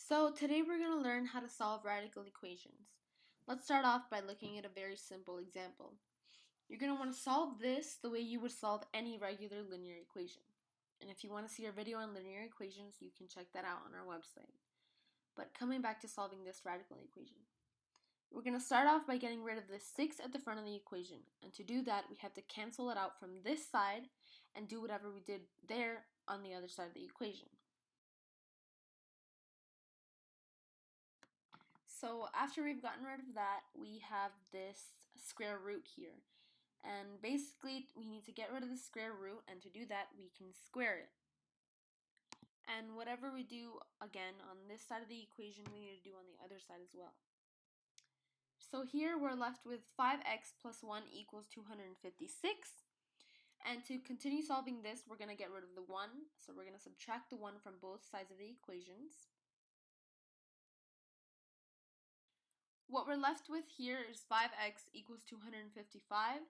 So today we're going to learn how to solve radical equations. Let's start off by looking at a very simple example. You're going to want to solve this the way you would solve any regular linear equation. And if you want to see our video on linear equations, you can check that out on our website. But coming back to solving this radical equation, we're going to start off by getting rid of the 6 at the front of the equation. And to do that, we have to cancel it out from this side and do whatever we did there on the other side of the equation. So after we've gotten rid of that, we have this square root here. And basically, we need to get rid of the square root, and to do that, we can square it. And whatever we do, again, on this side of the equation, we need to do on the other side as well. So here we're left with 5x plus 1 equals 256. And to continue solving this, we're going to get rid of the 1. So we're going to subtract the 1 from both sides of the equations. What we're left with here is 5x equals 255,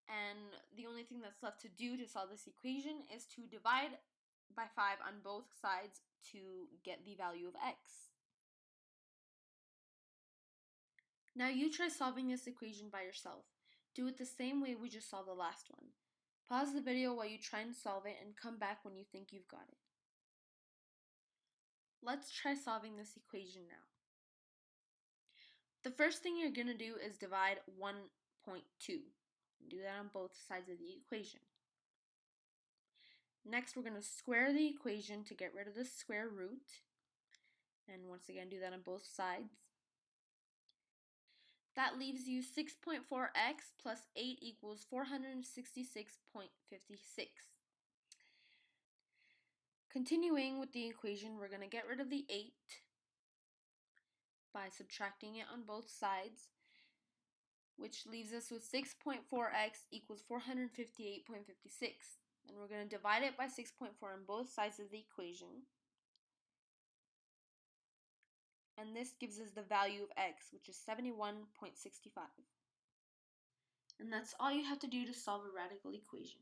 and the only thing that's left to do to solve this equation is to divide by 5 on both sides to get the value of x. Now you try solving this equation by yourself. Do it the same way we just solved the last one. Pause the video while you try and solve it and come back when you think you've got it. Let's try solving this equation now. The first thing you're going to do is divide 1.2. Do that on both sides of the equation. Next, we're going to square the equation to get rid of the square root. And once again, do that on both sides. That leaves you 6.4x plus 8 equals 466.56. Continuing with the equation, we're going to get rid of the 8 by subtracting it on both sides, which leaves us with 6.4x equals 458.56. And we're going to divide it by 6.4 on both sides of the equation. And this gives us the value of x, which is 71.65. And that's all you have to do to solve a radical equation.